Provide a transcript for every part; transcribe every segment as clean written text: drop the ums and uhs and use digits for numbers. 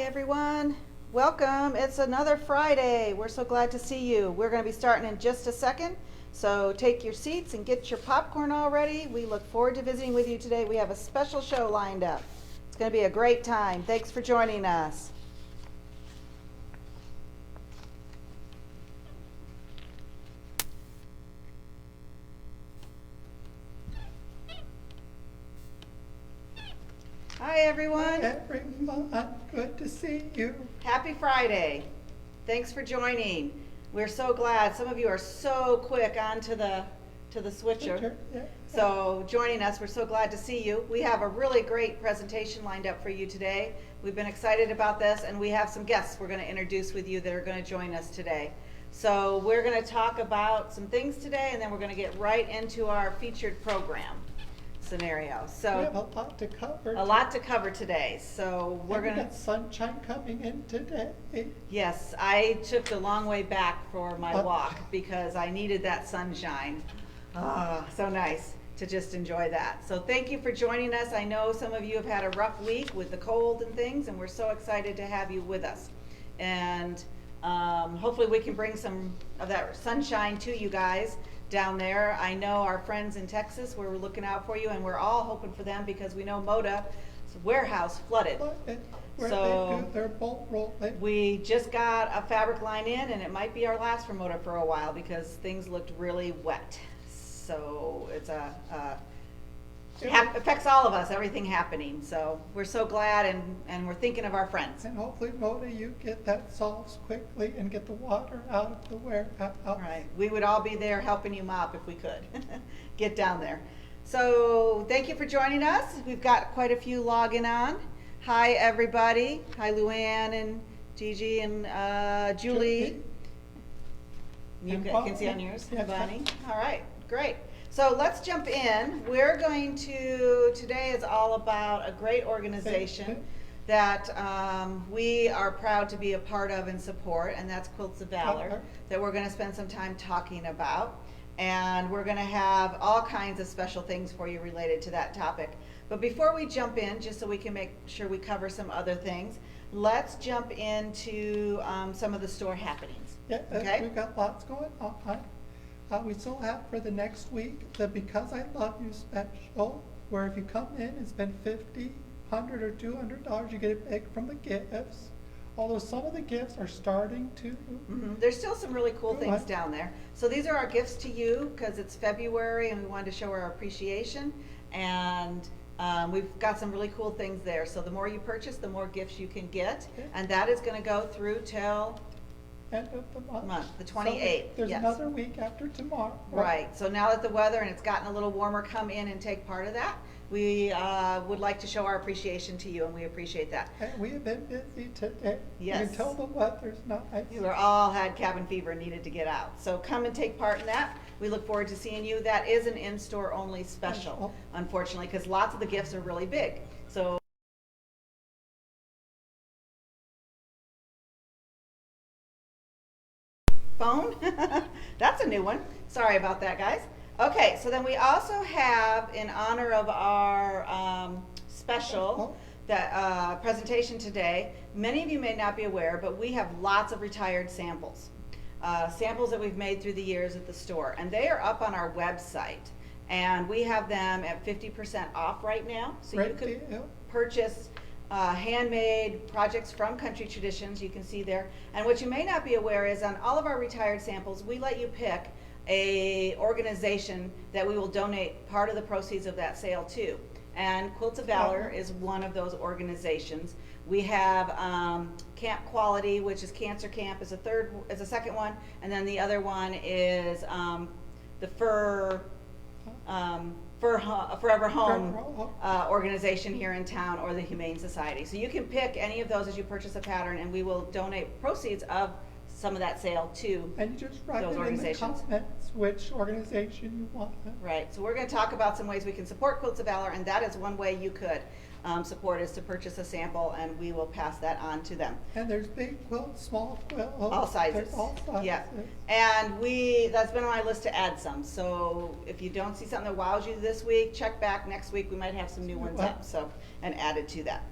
everyone. Welcome. It's another Friday. We're so glad to see you. We're going to be starting in just a second. So take your seats and get your popcorn all ready. We look forward to visiting with you today. We have a special show lined up. It's going to be a great time. Thanks for joining us. Hi, everyone. Everyone, good to see you. Happy Friday. Thanks for joining. We're so glad. Some of you are so quick onto the switcher. Yeah. So joining us, we're so glad to see you. We have a really great presentation lined up for you today. We've been excited about this, and we have some guests we're going to introduce with you that are going to join us today. So we're going to talk about some things today, and then we're going to get right into our featured program scenario. So We have a lot to cover. a lot to cover today. So we're And we going got to, sunshine coming in today. yes, I took the long way back for my walk because I needed that sunshine. So nice to just enjoy that. So thank you for joining us. I know some of you have had a rough week with the cold and things, and we're so excited to have you with us. And hopefully we can bring some of that sunshine to you guys down there. I know our friends in Texas, we're looking out for you, and we're all hoping for them because we know Moda's warehouse flooded. Where So- they do their bolt rolling. We just got a fabric line in, and it might be our last for Moda for a while because things looked really wet. So it's affects all of us, everything happening. So we're so glad, and we're thinking of our friends. And hopefully, Moda, you get that solved quickly and get the water out of the warehouse. Right, we would all be there helping you mop if we could get down there. So thank you for joining us. We've got quite a few logging on. Hi, everybody. Hi, Luann and Gigi and Julie. You And can see on Bonnie. yours, Yeah. Bonnie. All right, great. So let's jump in. Today is all about a great organization that we are proud to be a part of and support, and that's Quilts of Valor, that we're going to spend some time talking about. And we're going to have all kinds of special things for you related to that topic. But before we jump in, just so we can make sure we cover some other things, let's jump into some of the store happenings. Yeah, Okay. we've got lots going on. We still have for the next week the Because I Love You special, where if you come in and spend $50, $100, or $200, you get a pick from the gifts. Although some of the gifts are starting to. There's still some really cool things Right. down there. So these are our gifts to you because it's February and we wanted to show our appreciation. And we've got some really cool things there. So the more you purchase, the more gifts you can get. Okay. And that is going to go through till End of the month. the So 28th. There's yes. another week after tomorrow. Right. So now that the weather and it's gotten a little warmer, come in and take part of that. We would like to show our appreciation to you, and we appreciate that. And we have been busy today. You Yes. can tell the weather's nice. You were all had cabin fever and needed to get out. So come and take part in that. We look forward to seeing you. That is an in-store only special, unfortunately, because lots of the gifts are really big. So phone, that's a new one. Sorry about that, guys. Okay, so then we also have, in honor of our special that presentation today, many of you may not be aware, but we have lots of retired samples. Samples that we've made through the years at the store, and they are up on our website. And we have them at 50% off right now, so you Great could deal. purchase handmade projects from Country Traditions, you can see there. And what you may not be aware is on all of our retired samples, we let you pick a organization that we will donate part of the proceeds of that sale to. And Quilts of Valor is one of those organizations. We have Camp Quality, which is Cancer Camp, is a second one, and then the other one is the Forever Home organization here in town, or the Humane Society. So you can pick any of those as you purchase a pattern, and we will donate proceeds of some of that sale to And you just write those it in the organizations. comments which organization you want. Right, so we're going to talk about some ways we can support Quilts of Valor, and that is one way you could support, is to purchase a sample, and we will pass that on to them. And there's big quilts, small quilts. All sizes. There's all sizes. Yeah. And that's been on my list to add some. So if you don't see something that wows you this week, check back next week. We might have some new ones up, so, and added to that.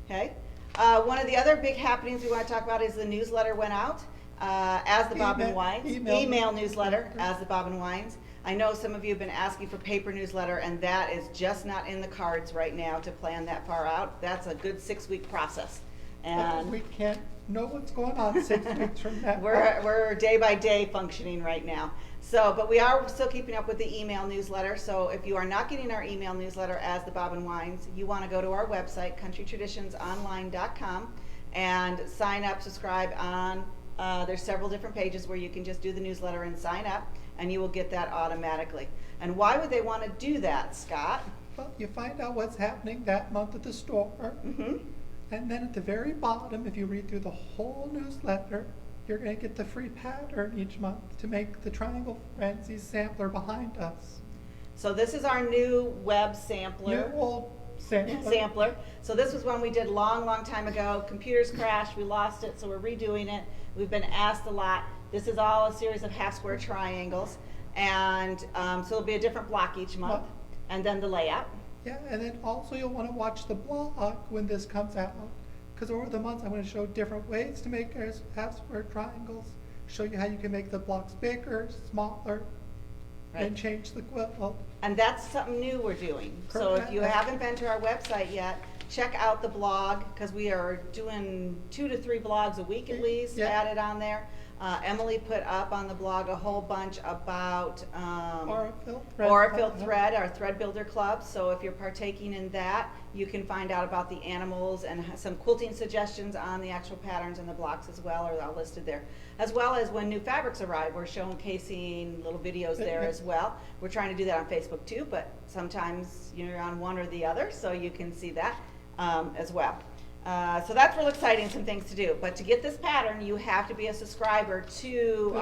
Okay? One of the other big happenings we want to talk about is the newsletter went out as the Bob and Email- Wines. email Newsletter newsletter. as the Bob and Wines. I know some of you have been asking for paper newsletter, and that is just not in the cards right now to plan that far out. That's a good 6-week process. And We can't know what's going on 6 weeks from now. we're day by day functioning right now. So, but we are still keeping up with the email newsletter. So if you are not getting our email newsletter as the Bob and Wines, you want to go to our website, countrytraditionsonline.com, and sign up, subscribe on, there's several different pages where you can just do the newsletter and sign up, and you will get that automatically. And why would they want to do that, Scott? Well, you find out what's happening that month at the store. Mm-hmm. And then at the very bottom, if you read through the whole newsletter, you're going to get the free pattern each month to make the Triangle Frenzy sampler behind us. So this is our new web sampler. New old sampler. Sampler. So this was one we did long time ago. Computers crashed, we lost it, so we're redoing it. We've been asked a lot. This is all a series of half-square triangles, and so it'll be a different block each month, Well- and then the layout. Yeah, and then also you'll want to watch the blog when this comes out, because over the months I'm going to show different ways to make half-square triangles, show you how you can make the blocks bigger, smaller, Right. and change the quilt. And that's something new we're doing. So if you Correct. haven't been to our website yet, check out the blog, because we are doing 2 to 3 blogs a week at least Yeah. added on there. Emily put up on the blog a whole bunch about Aurifil Thread, our Thread Builder Club. So if you're partaking in that, you can find out about the animals and some quilting suggestions on the actual patterns and the blocks as well, are all listed there. As well as when new fabrics arrive, we're showcasing little videos there as well. We're trying to do that on Facebook too, but sometimes you're on one or the other, so you can see that as well. So that's real exciting, some things to do. But to get this pattern, you have to be a subscriber to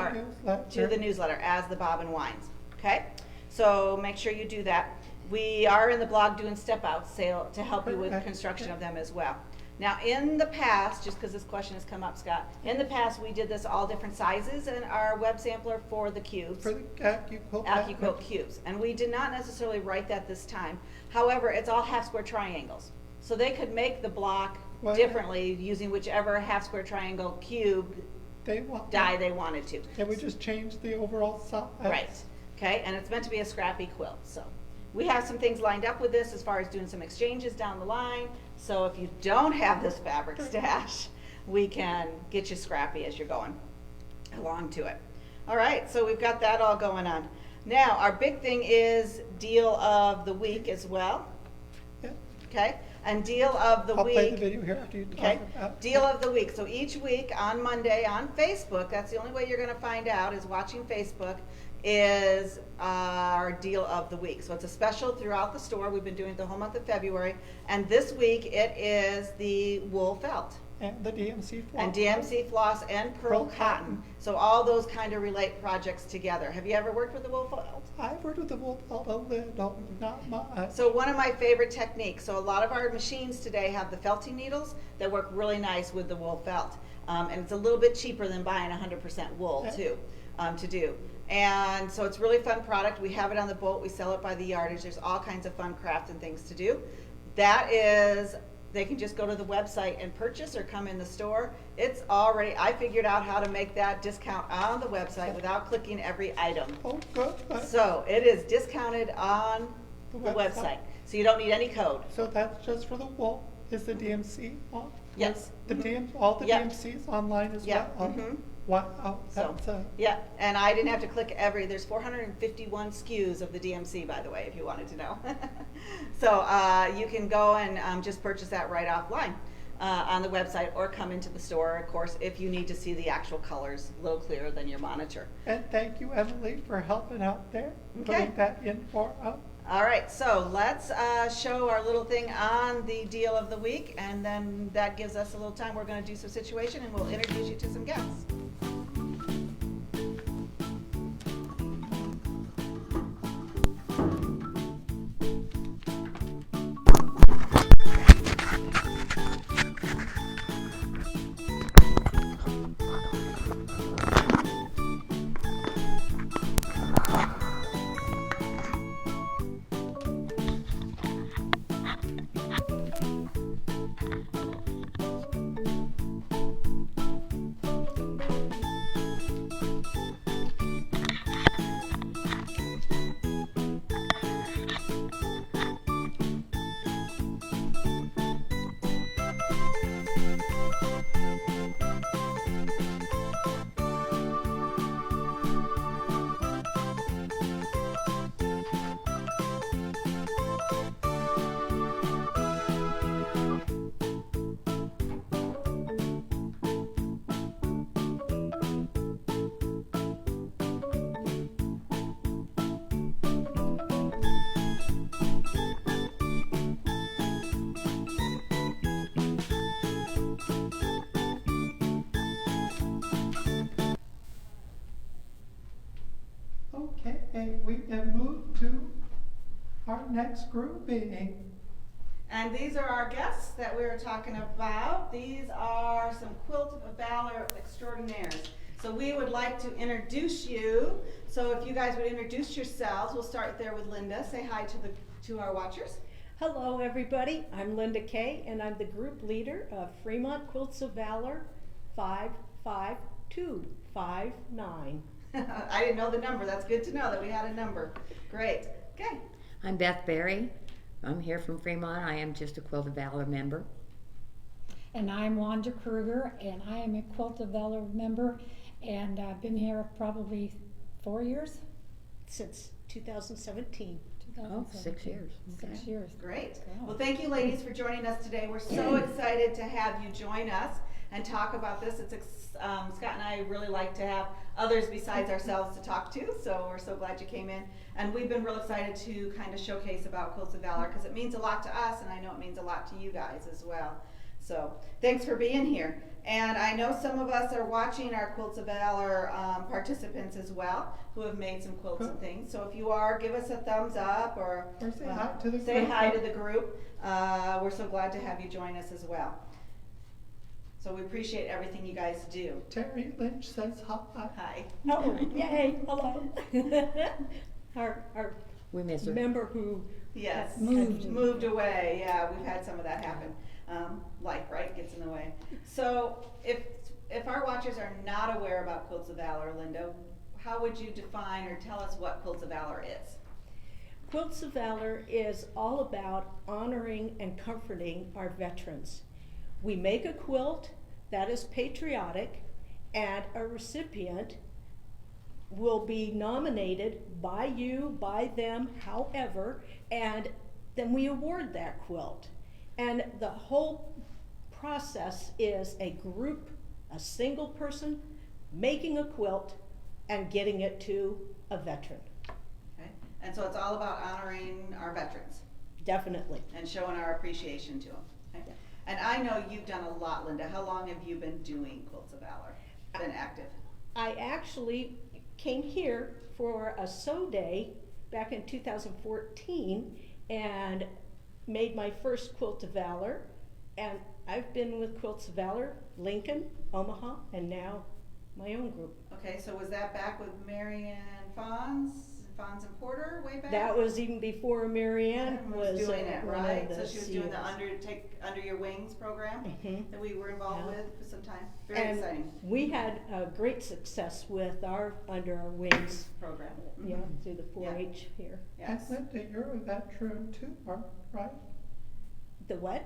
the newsletter as the Bob and Wines. Okay? So make sure you do that. We are in the blog doing step out sale to help you with construction of them as well. Now in the past, just because this question has come up, Scott, in the past we did this all different sizes in our web sampler for the cubes. For the AccuQuilt AccuQuilt cubes. And we did not necessarily write that this time. However, it's all half-square triangles. So they could make the block differently using whichever half-square triangle cube die they wanted to. They would just change the overall size. Right. Okay, and it's meant to be a scrappy quilt. So we have some things lined up with this as far as doing some exchanges down the line. So if you don't have this fabric stash, we can get you scrappy as you're going along to it. All right, so we've got that all going on. Now, our big thing is deal of the week as well. Yeah. Okay, and deal of the I'll week. play the video here after you talk Okay, about deal of the week. So each week on Monday on Facebook, that's the only way you're going to find out is watching Facebook, is our deal of the week. So it's a special throughout the store. We've been doing it the whole month of February. And this week it is the wool felt. And the DMC floss. And DMC floss and pearl cotton. So all those kind of relate projects together. Have you ever worked with the wool felt? I've worked with the wool felt a little, not much. So one of my favorite techniques, so a lot of our machines today have the felting needles that work really nice with the wool felt. And it's a little bit cheaper than buying 100% wool too, to do. And so it's a really fun product. We have it on the boat. We sell it by the yardage. There's all kinds of fun craft and things to do. That is, they can just go to the website and purchase or come in the store. It's already, I figured out how to make that discount on the website without clicking every item. Oh, good. So it is discounted on the website. So you don't need any code. So that's just for the wool. Is the DMC on? Yes. All the Yep. DMCs online as Yep. well? Mhm. Wow. So, That's yeah, and I didn't have to click there's 451 SKUs of the DMC, by the way, if you wanted to know. So you can go and just purchase that right offline on the website or come into the store, of course, if you need to see the actual colors a little clearer than your monitor. And thank you, Emily, for helping out there, Okay. putting that in for us. All right, so let's show our little thing on the deal of the week, and then that gives us a little time. We're going to do some situation, and we'll introduce you to some guests. Okay, we can move to our next grouping. And these are our guests that we were talking about. These are some Quilt of Valor extraordinaires. So we would like to introduce you. So if you guys would introduce yourselves, we'll start there with Linda. Say hi to our watchers. Hello, everybody. I'm Linda Kay, and I'm the group leader of Fremont Quilts of Valor 55259. I didn't know the number. That's good to know that we had a number. Great. Okay. I'm Beth Berry. I'm here from Fremont. I am just a Quilt of Valor member. And I'm Wanda Kruger, and I am a Quilt of Valor member, and I've been here probably 4 years. Since 2017. Oh, 6 years. 6 years. Great. Wow. Well, thank you, ladies, for joining us today. We're so excited to have you join us and talk about this. Scott and I really like to have others besides ourselves to talk to, so we're so glad you came in. And we've been real excited to kind of showcase about Quilts of Valor because it means a lot to us, and I know it means a lot to you guys as well. So thanks for being here. And I know some of us are watching our Quilts of Valor participants as well, who have made some quilts and things. So if you are, give us a thumbs up or say hi to the group. Say hi to the group. We're so glad to have you join us as well. So we appreciate everything you guys do. Terry Lynch says hi. Hi. Oh, yay, hello. our We miss her. member who Yes. Moved. away. Yeah, we've had some of that happen. Life, right, gets in the way. So if our watchers are not aware about Quilts of Valor, Linda, how would you define or tell us what Quilts of Valor is? Quilts of Valor is all about honoring and comforting our veterans. We make a quilt that is patriotic, and a recipient will be nominated by you, by them, however, and then we award that quilt. And the whole process is a group, a single person, making a quilt and getting it to a veteran. Okay. And so it's all about honoring our veterans Definitely. and showing our appreciation to them. Okay. And I know you've done a lot, Linda. How long have you been doing Quilts of Valor? Been active? I actually came here for a sew day back in 2014 and made my first Quilt of Valor. And I've been with Quilts of Valor, Lincoln, Omaha, and now my own group. Okay, so was that back with Mary Ann Fonz and Porter way back? That was even before Mary Ann was doing it, one of right? the So she was doing the CEOs. Under Your Wings program Mhm. that we were involved Yeah. with for some time. Very And exciting we had great success with our Under Our Wings, program. yeah, Mhm. through the 4-H here. Yes. And Linda, you're a veteran too, right? The what?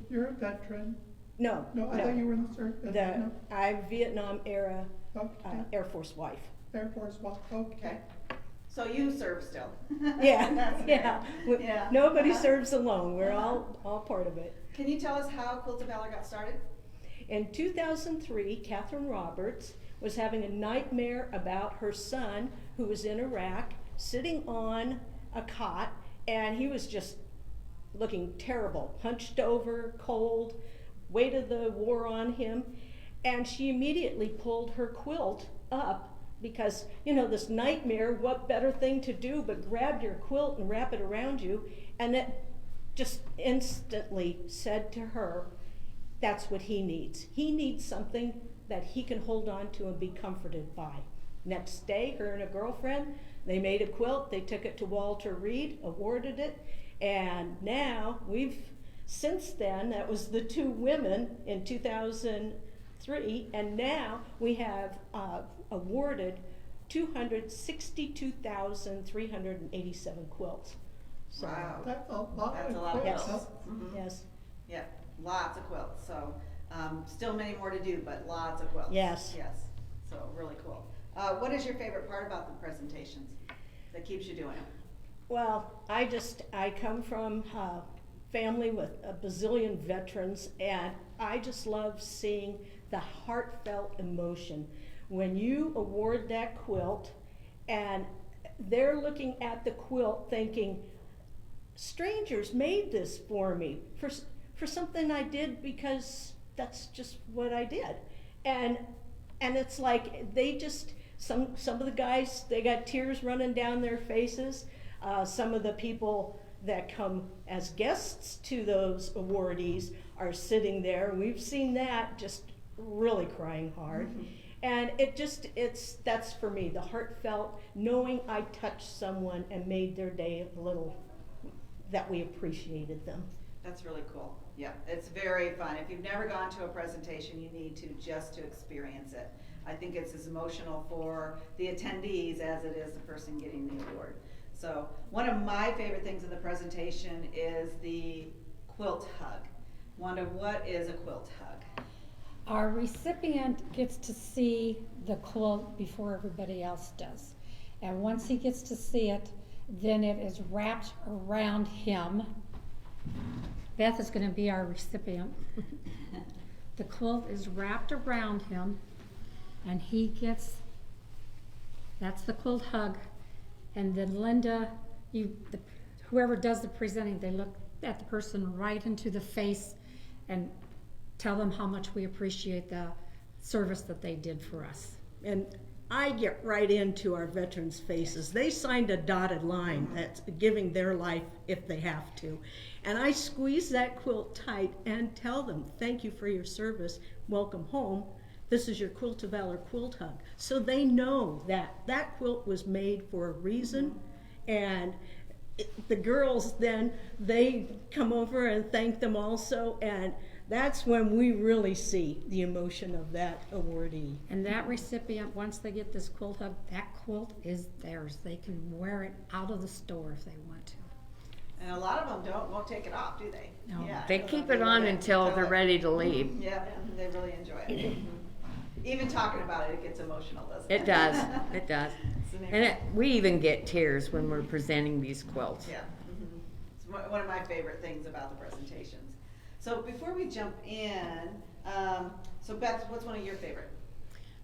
You're a veteran? No, No, I thought you were in the service. No? I'm Vietnam era Okay. Air Force wife. Air Force One, okay. Okay. So you serve still? Yeah, That's yeah. great. Yeah. Nobody Uh-huh. serves alone. We're Uh-huh. all part of it. Can you tell us how Quilt of Valor got started? In 2003, Catherine Roberts was having a nightmare about her son who was in Iraq, sitting on a cot, and he was just looking terrible, hunched over, cold, weight of the war on him. And she immediately pulled her quilt up because, you know, this nightmare, what better thing to do but grab your quilt and wrap it around you? And it just instantly said to her, that's what he needs. He needs something that he can hold on to and be comforted by. Next day, her and a girlfriend, they made a quilt, they took it to Walter Reed, awarded it, and now since then, that was the two women in 2003, and now we have awarded 262,387 quilts. So, Wow. That's a lot That's of a lot of quilts. quilts. Mhm. yes, Yep, lots of quilts. So still many more to do, but lots of quilts. Yes. Yes. So really cool. What is your favorite part about the presentations that keeps you doing it? well, I come from a family with a bazillion veterans, and I just love seeing the heartfelt emotion when you award that quilt and they're looking at the quilt thinking, strangers made this for me for something I did because that's just what I did. And it's like they just some of the guys, they got tears running down their faces. Some of the people that come as guests to those awardees are sitting there. We've seen that, just really crying hard. And that's for me, the heartfelt, knowing I touched someone and made their day a little, that we appreciated them. That's really cool. Yeah, it's very fun. If you've never gone to a presentation, you need to, just to experience it. I think it's as emotional for the attendees as it is the person getting the award. So one of my favorite things in the presentation is the quilt hug. Wanda, what is a quilt hug? Our recipient gets to see the quilt before everybody else does. And once he gets to see it, then it is wrapped around him. Beth is going to be our recipient. The quilt is wrapped around him, and he gets, that's the quilt hug. And then Linda, whoever does the presenting, they look at the person right into the face and tell them how much we appreciate the service that they did for us. And I get right into our veterans' faces. They signed a dotted line that's giving their life if they have to. And I squeeze that quilt tight and tell them, thank you for your service, welcome home. This is your Quilt of Valor quilt hug. So they know that that quilt was made for a reason. And the girls then, they come over and thank them also. And that's when we really see the emotion of that awardee. And that recipient, once they get this quilt hug, that quilt is theirs. They can wear it out of the store if they want to. And a lot of them won't take it off, do they? No. Yeah, They keep it on until they're ready to leave. Yeah, they really enjoy it. Even talking about it, it gets emotional, doesn't it? It does, it does. It's an And we even get tears when we're presenting these quilts. Yeah, it's one of my favorite things about the presentations. So before we jump in, so Beth, what's one of your favorite?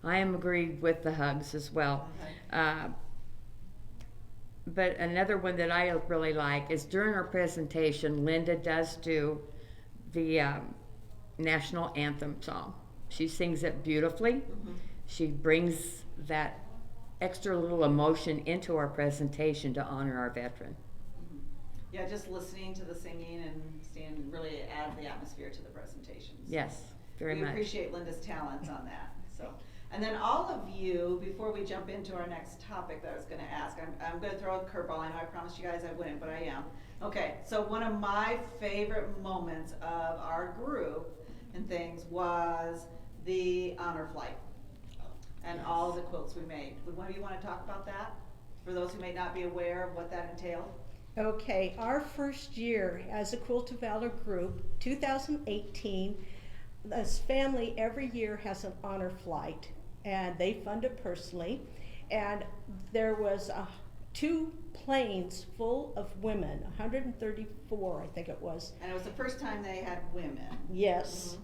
I am agreed with the hugs as well. Okay. But another one that I really like is during our presentation, Linda does do the national anthem song. She sings it beautifully. She brings that extra little emotion into our presentation to honor our veteran. Yeah, just listening to the singing and seeing really adds the atmosphere to the presentations. Yes, very we much. appreciate Linda's talents on that. So, and then all of you, before we jump into our next topic that I was going to ask, I'm going to throw a curveball. I know I promised you guys I wouldn't, but I am. Okay, so one of my favorite moments of our group and things was the honor flight and all the quilts we made. Would one of you want to talk about that for those who may not be aware of what that entailed? Okay, our first year as a Quilt of Valor group, 2018, this family every year has an honor flight, and they fund it personally. And there was 2 planes full of women, 134, I think it was. And it was the first time they had women. Yes.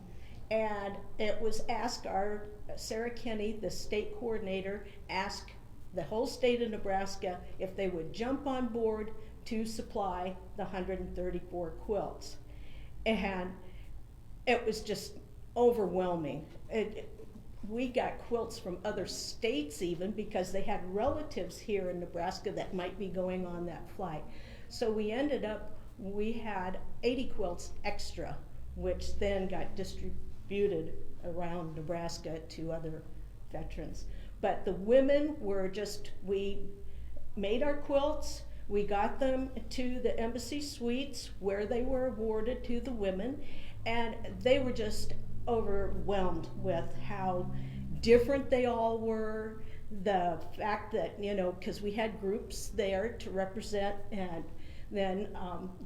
And it was asked, our Sarah Kinney, the state coordinator, asked the whole state of Nebraska if they would jump on board to supply the 134 quilts. And it was just overwhelming. We got quilts from other states even because they had relatives here in Nebraska that might be going on that flight. So we ended up, we had 80 quilts extra, which then got distributed around Nebraska to other veterans. But the women were just, we made our quilts, we got them to the embassy suites where they were awarded to the women, and they were just overwhelmed with how different they all were. The fact that, you know, because we had groups there to represent, and then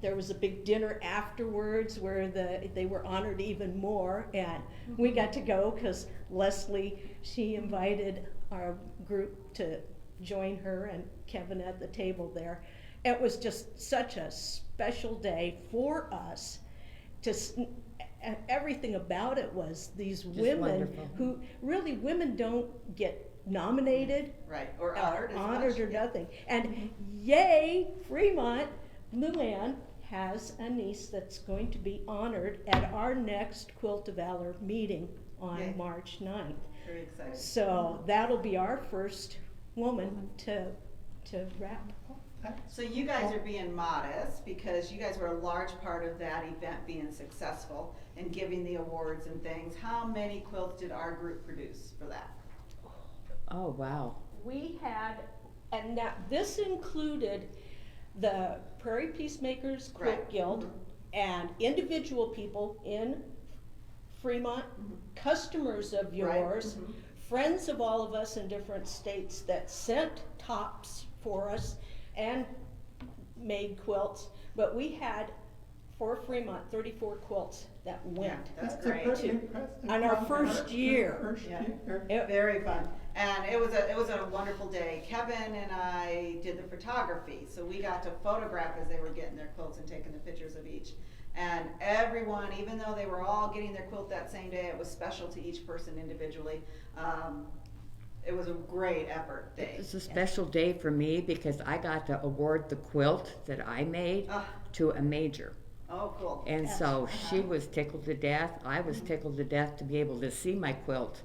there was a big dinner afterwards where they were honored even more, and we got to go because Leslie, she invited our group to join her and Kevin at the table there. It was just such a special day for us. Everything about it was these women wonderful. who really, women don't get nominated, Right, or honored as honored much. or nothing. And yay, Fremont, Luann has a niece that's going to be honored at our next Quilt of Valor meeting on Yay. March 9th. Very exciting. So that'll be our first woman to wrap. So you guys are being modest because you guys were a large part of that event being successful and giving the awards and things. How many quilts did our group produce for that? Oh, wow. We had, and now this included the Prairie Peacemakers Quilt Right. Guild and individual people in Fremont, customers of yours, Mhm. friends of all of us in different states that sent tops for us and made quilts. But we had, for Fremont, 34 quilts that went. That's a great. pretty impressive On our number first for year. first Yeah. year. Very fun. And it was a wonderful day. Kevin and I did the photography, so we got to photograph as they were getting their quilts and taking the pictures of each. And everyone, even though they were all getting their quilt that same day, it was special to each person individually. It was a great effort day. It's a special day for me because I got to award the quilt that I made Ah, to a major. oh, cool. And Yes. so she was tickled to death. I was tickled to death to be able to see my quilt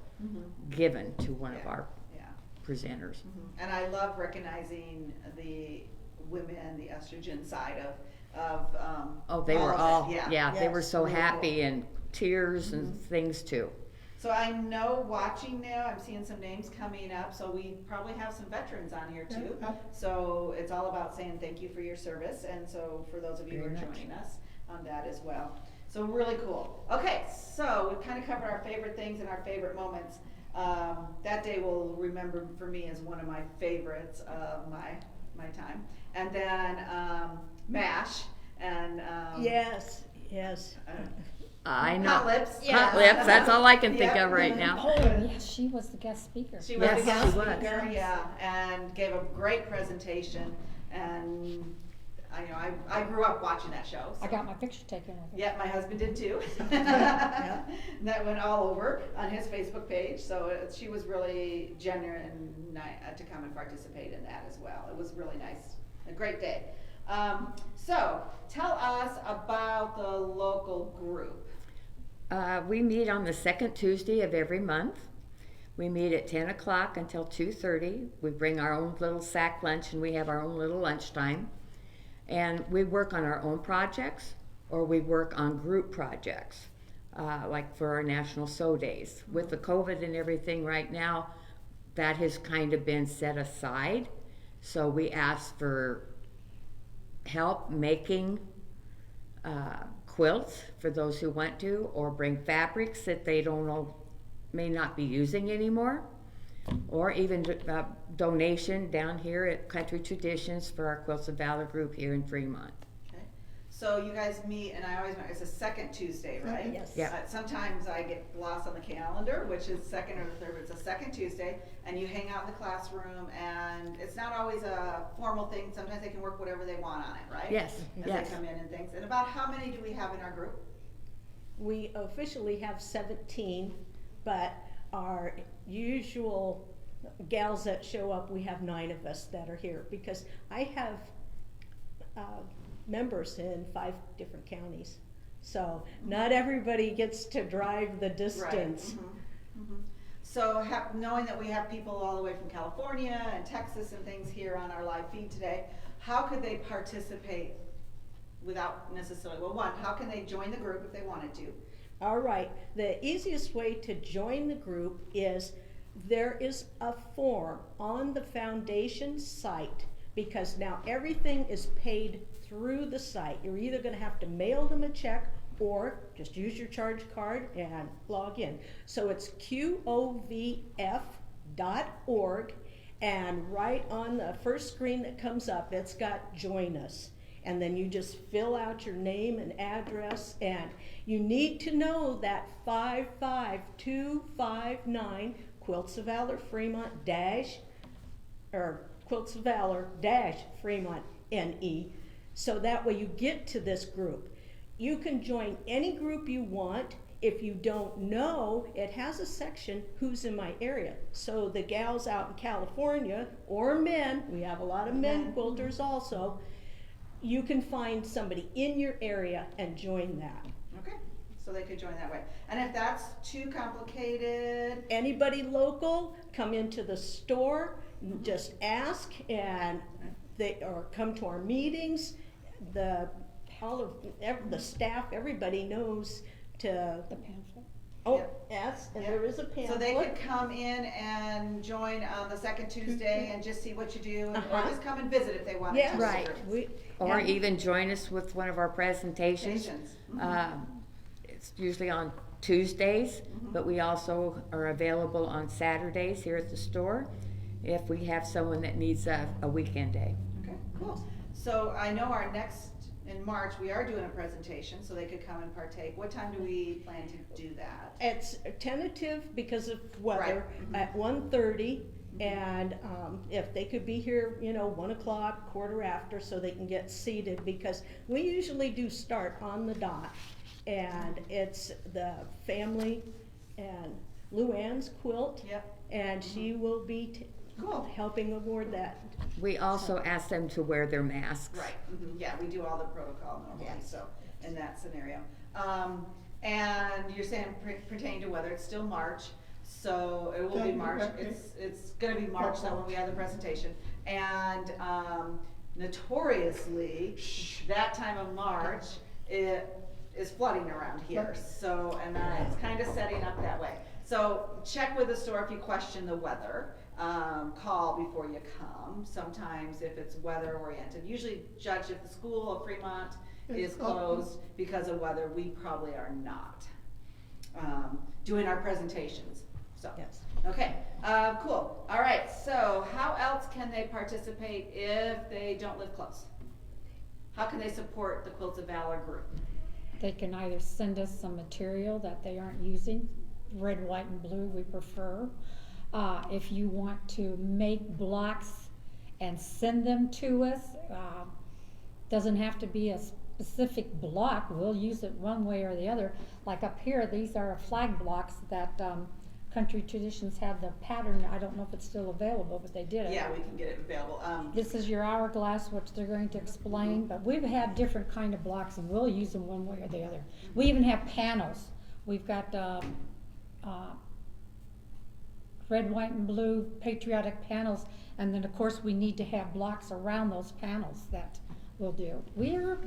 given to one of Yeah. our Yeah. presenters. And I love recognizing the women, the estrogen side of Oh, they all were of all, it. yeah, they were Yes, so really happy and tears and things too. So I know watching now, I'm seeing some names coming up, so we probably have some veterans on here too. Yeah. So it's all about saying thank you for your service, and so for those of you who Very are much. joining us on that as well. So really cool. Okay, so we've kind of covered our favorite things and our favorite moments. That day will remember for me as one of my favorites of my time. And then MASH and Yes, yes. I know. Hot Lips. Hot Lips, that's all I can think Yeah. of right now. Oh, yes, she was the guest speaker. She was Yes, a guest she was. speaker, yeah, and gave a great presentation. And I grew up watching that show. I so- got my picture taken with her. Yeah, my husband did too. Yeah. And that went all over on his Facebook page. So she was really genuine to come and participate in that as well. It was really nice, a great day. So tell us about the local group. We meet on the second Tuesday of every month. We meet at 10 o'clock until 2:30. We bring our own little sack lunch and we have our own little lunchtime. And we work on our own projects or we work on group projects, like for our National Sew Days. With the COVID and everything right now, that has kind of been set aside. So we ask for help making quilts for those who want to, or bring fabrics that they don't know, may not be using anymore, or even donation down here at Country Traditions for our Quilts of Valor group here in Fremont. Okay. So you guys meet, and I always remember, it's a second Tuesday, right? Yes. Yeah. Sometimes I get lost on the calendar, which is second or the third, but it's a second Tuesday, and you hang out in the classroom, and it's not always a formal thing. Sometimes they can work whatever they want on it, right? Yes, As yes. they come in and things. And about how many do we have in our group? We officially have 17, but our usual gals that show up, we have 9 of us that are here because I have members in 5 different counties. So not everybody gets to drive the distance. Right. Mhm. So knowing that we have people all the way from California and Texas and things here on our live feed today, how could they participate without necessarily, well, one, how can they join the group if they wanted to? All right, the easiest way to join the group is there is a form on the foundation site because now everything is paid through the site. You're either going to have to mail them a check or just use your charge card and log in. So it's qovf.org, and right on the first screen that comes up, it's got Join Us. And then you just fill out your name and address, and you need to know that 55259 Quilts of Valor Fremont dash, or Quilts of Valor dash Fremont NE, so that way you get to this group. You can join any group you want. If you don't know, it has a section, who's in my area. So the gals out in California, or men, we have a lot of men quilters also, you can find somebody in your area and join that. Okay, So they could join that way. And if that's too complicated, Anybody local, come into the store, just ask, and or come to our meetings. The staff, everybody knows to, The pamphlet. oh, Yep. yes, and Yep. there is a pamphlet. so they could come in and join on the second Tuesday and just see what you do, or Uh-huh. just come and visit if they wanted Yes, to. Right. Or and- even join us with one of our presentations. Presentations. It's usually on Tuesdays, but we also are available on Saturdays here at the store if we have someone that needs a weekend day. Okay, cool. So I know our next, in March, we are doing a presentation, so they could come and partake. What time do we plan to do that? It's tentative because of weather Right. Mhm. at 1:30, and if they could be here, 1:00, quarter after, so they can get seated, because we usually do start on the dot, and it's the family and Luann's quilt, Yep, and she will be cool. helping award that. We also ask them to wear their masks. Right, yeah, we do all the protocol normally, Yes. so, in that scenario. And you're saying pertaining to weather, it's still March, so it will be March, it's gonna be March, that when we have the presentation. And, notoriously, that time of March, it is flooding around here, so, and it's kinda setting up that way. So check with the store if you question the weather. Call before you come. Sometimes if it's weather oriented, usually judge if the school of Fremont is closed because of weather, we probably are not, doing our presentations, so. Yes. Okay, cool. All right, so how else can they participate if they don't live close? How can they support the Quilts of Valor group? They can either send us some material that they aren't using, red, white, and blue we prefer. If you want to make blocks and send them to us, doesn't have to be a specific block, we'll use it one way or the other. Like up here, these are flag blocks that Country Traditions had the pattern, I don't know if it's still available, but they did it. Yeah, we can get it available. This is your hourglass, which they're going to explain, but we've had different kind of blocks and we'll use them one way or the other. We even have panels. We've got red, white, and blue patriotic panels, and then of course we need to have blocks around those panels that we'll do. We're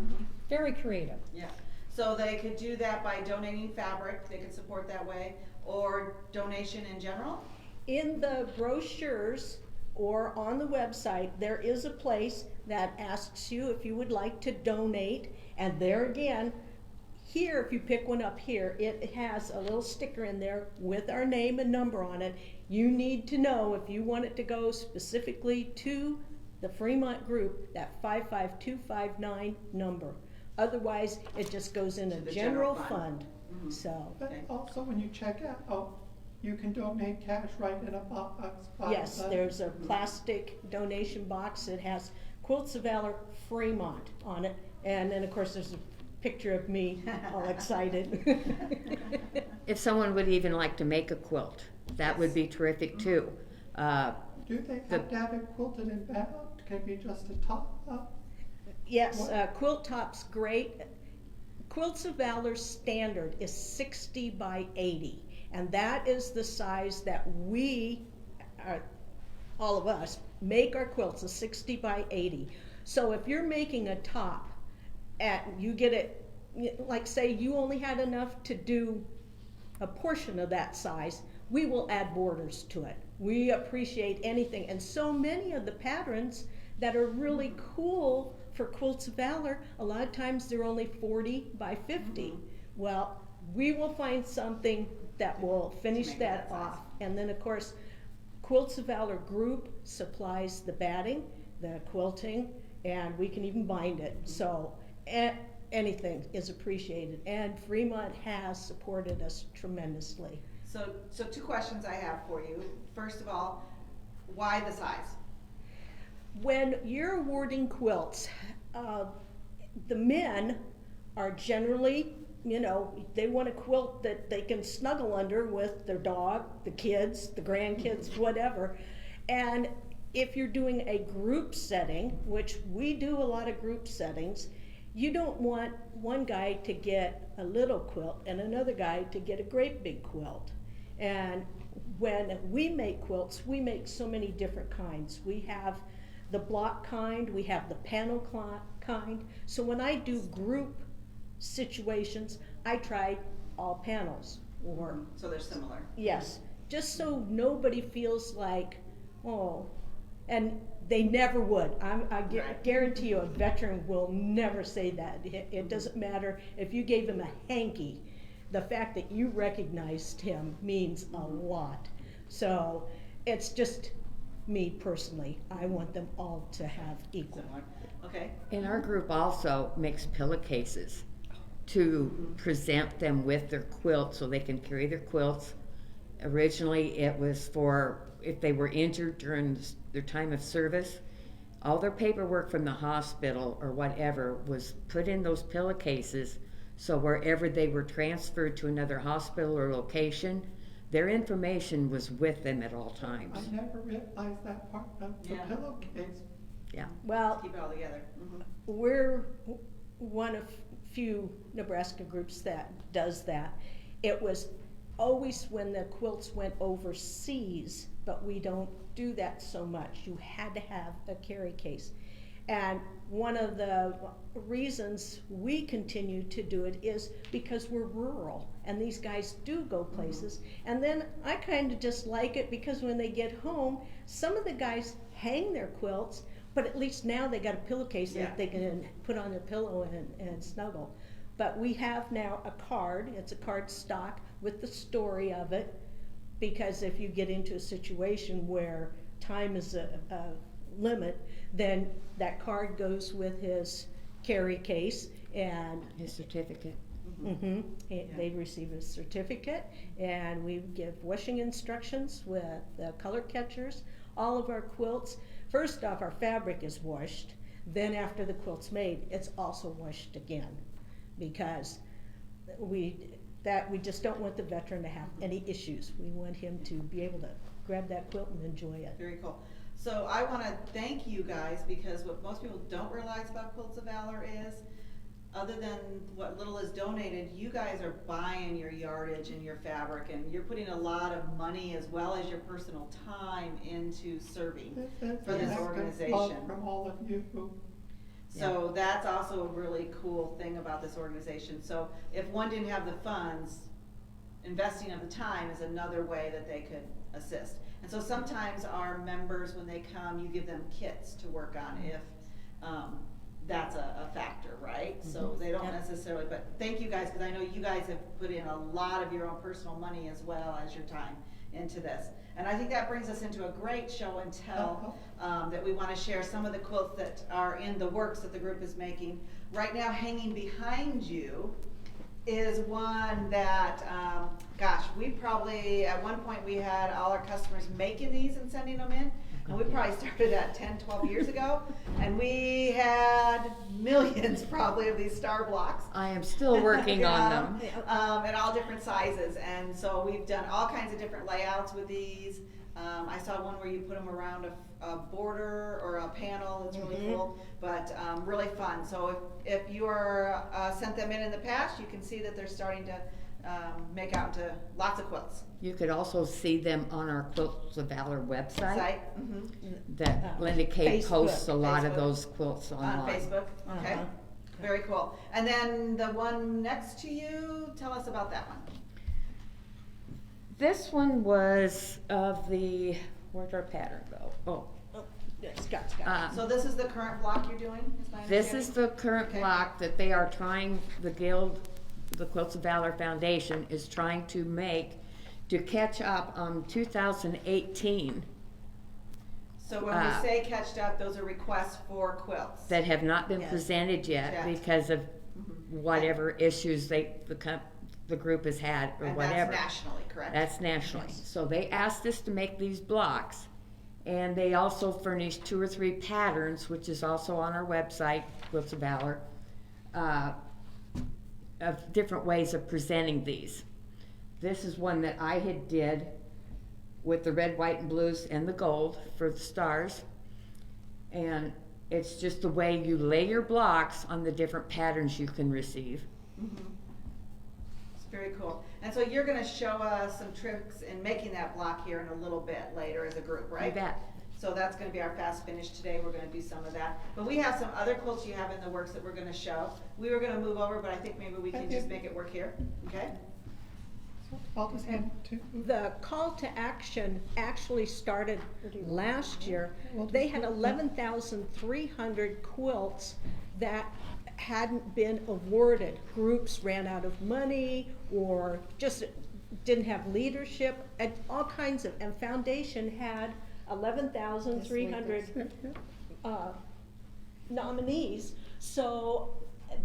very creative. Yeah, so they could do that by donating fabric, they could support that way, or donation in general? In the brochures or on the website, there is a place that asks you if you would like to donate, and there again, here, if you pick one up here, it has a little sticker in there with our name and number on it. You need to know if you want it to go specifically to the Fremont group, that 55259 number. Otherwise, it just goes in a To the general general fund. fund. So, But Okay. also when you check out, you can donate cash right in a box. by yes, the- there's a plastic donation box that has Quilts of Valor Fremont on it. And then, of course, there's a picture of me all excited. If someone would even like to make a quilt, that would be terrific too. Do they have to have it quilted and bound? Can it be just a top? Yes, quilt top's great. Quilts of Valor standard is 60 by 80, and that is the size that we, all of us, make our quilts, a 60 by 80. So if you're making a top, you get it, like say you only had enough to do a portion of that size, we will add borders to it. We appreciate anything, and so many of the patterns that are really cool for Quilts of Valor, a lot of times they're only 40 by 50. Well, we will find something that will finish make that that size. off. And then of course, Quilts of Valor group supplies the batting, the quilting, and we can even bind it. So anything is appreciated, and Fremont has supported us tremendously. So two questions I have for you. First of all, why the size? When you're awarding quilts, the men are generally, they want a quilt that they can snuggle under with their dog, the kids, the grandkids, whatever. And if you're doing a group setting, which we do a lot of group settings, you don't want one guy to get a little quilt and another guy to get a great big quilt. And when we make quilts, we make so many different kinds. We have the block kind, we have the panel kind. So when I do group situations, I try all panels, or, So they're similar. yes, just so nobody feels like, oh, and they never would. Right. Guarantee you, a veteran will never say that. It doesn't matter if you gave him a hanky. The fact that you recognized him means a lot. So it's just me personally. I want them all to have equal. Similar. Okay. And our group also makes pillowcases to present them with their quilts so they can carry their quilts. Originally, it was for if they were injured during their time of service. All their paperwork from the hospital or whatever was put in those pillowcases, so wherever they were transferred to another hospital or location, their information was with them at all times. I never realized that part of the Yeah. pillowcase. Yeah. Well, Keep it all together. Mhm. we're one of few Nebraska groups that does that. It was always when the quilts went overseas, but we don't do that so much. You had to have a carry case. And one of the reasons we continue to do it is because we're rural and these guys do go places. And then I kind of just like it because when they get home, some of the guys hang their quilts, but at least now they got a pillowcase Yeah. that they can put on their pillow and snuggle. But we have now a card, it's a card stock with the story of it, because if you get into a situation where time is a limit, then that card goes with his carry case, and His certificate. they receive a certificate, and we give washing instructions with the color catchers. All of our quilts, first off, our fabric is washed, then after the quilt's made, it's also washed again, because we just don't want the veteran to have any issues. We want him to be able to grab that quilt and enjoy it. Very cool. So I want to thank you guys, because what most people don't realize about Quilts of Valor is, other than what little is donated, you guys are buying your yardage and your fabric, and you're putting a lot of money as well as your personal time into serving for this That's organization. love from all of you. So that's also a really cool thing about this organization. So if one didn't have the funds, investing of the time is another way that they could assist. And so sometimes our members, when they come, you give them kits to work on if that's a factor, right? So they don't Yep. necessarily, but thank you guys, because I know you guys have put in a lot of your own personal money as well as your time into this. And I think that brings us into a great show and tell that we want to share some of the quilts that are in the works that the group is making. Right now, hanging behind you is one that, gosh, we probably, at one point, we had all our customers making these and sending them in. And we probably started that 10, 12 years ago. And we had millions probably of these star blocks. I am still working on them. In all different sizes. And so we've done all kinds of different layouts with these. I saw one where you put them around a border or a panel. That's really cool, but really fun. So if you are sent them in the past, you can see that they're starting to make out into lots of quilts. You could also see them on our Quilts of Valor website. Site, That Linda Kay Facebook. posts a lot of Facebook. those quilts online. on Facebook. Okay, Uh-huh. very cool. And then the one next to you, tell us about that one. This one was of the, where'd our pattern go? Oh, Scott. So this is the current block you're doing, is my this understanding? is the current Okay. block that they are trying, the Guild, the Quilts of Valor Foundation is trying to make to catch up on 2018 So when we say catched up, those are requests for quilts. that have not been Yes. presented yet Yes. because of whatever issues the group has had or And whatever. that's nationally, correct? That's nationally. Yes. So they asked us to make these blocks, and they also furnished 2 or 3 patterns, which is also on our website, Quilts of Valor, of different ways of presenting these. This is one that I had did with the red, white, and blues and the gold for the stars. And It's just the way you lay your blocks on the different patterns you can receive. It's very cool. And so you're gonna show us some tricks in making that block here in a little bit later as a group, right? You bet. So that's gonna be our fast finish today, we're gonna do some of that. But we have some other quilts you have in the works that we're gonna show. We were gonna move over, but I think maybe we can just make it work here, okay? So I'll just hand it to. The call to action actually started last year. They had 11,300 quilts that hadn't been awarded. Groups ran out of money or just didn't have leadership and all kinds of, and Foundation had 11,300 nominees. So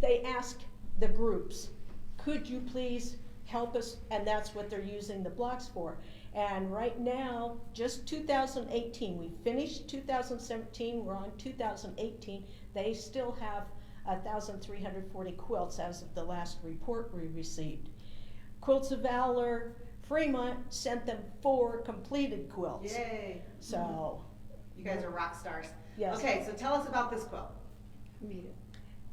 they asked the groups, could you please help us? And that's what they're using the blocks for. And right now, just 2018, we finished 2017, we're on 2018. They still have 1,340 quilts as of the last report we received. Quilts of Valor, Fremont sent them 4 completed quilts. Yay. So, You guys are rock stars. yes. Okay, so tell us about this quilt.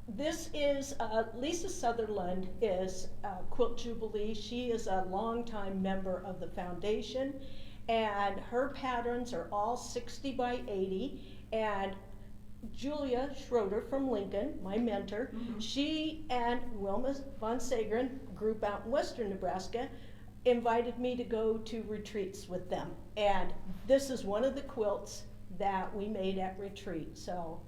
This is, Lisa Sutherland is Quilt Jubilee. She is a longtime member of the foundation, and her patterns are all 60 by 80, and Julia Schroeder from Lincoln, my mentor, she and Wilma von Sagren, group out in western Nebraska, invited me to go to retreats with them. And this is one of the quilts that we made at retreat. So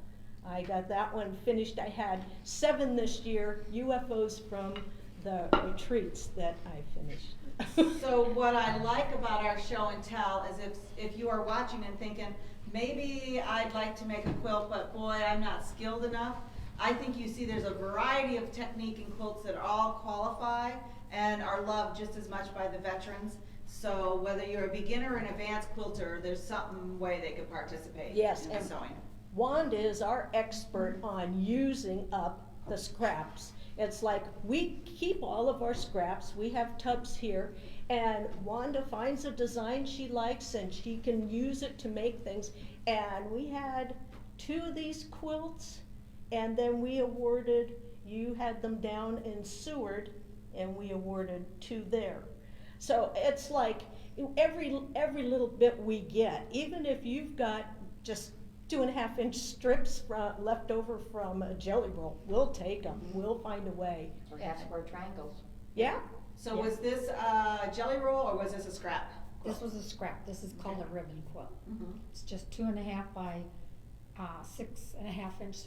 I got that one finished. I had 7 this year, UFOs from the retreats that I finished. So what I like about our show and tell is if you are watching and thinking, maybe I'd like to make a quilt, but boy, I'm not skilled enough. I think you see there's a variety of technique in quilts that all qualify and are loved just as much by the veterans. So whether you're a beginner or an advanced quilter, there's some way they could participate Yes, in the and sewing. Wanda is our expert on using up the scraps. It's like we keep all of our scraps, we have tubs here, and Wanda finds a design she likes and she can use it to make things. And we had 2 of these quilts, and then we awarded, you had them down in Seward, and we awarded 2 there. So it's like every little bit we get, even if you've got just 2.5-inch strips left over from a jelly roll, we'll take them. We'll find a way. Or half-square triangles. Yeah. So was this a jelly roll or was this a scrap? This was a scrap. This is called a ribbon quilt. Mhm. It's just 2.5 by 6.5-inch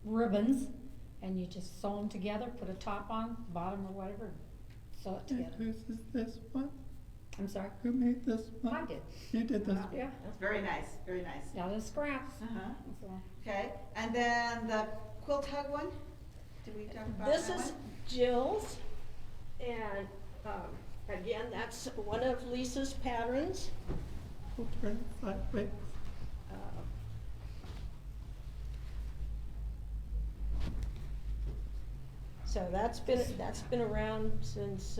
ribbons, and you just sew them together, put a top on, bottom or whatever, sew it together. Whose is this one? I'm sorry, Who made this one? I did. You did this. Yeah, That's very nice, very nice. out of the scraps. Uh-huh. So, Okay, and then the quilt hug one? Did we talk about This that is one? Jill's, and again, that's one of Lisa's patterns. We'll turn it sideways. Uh, So that's been around since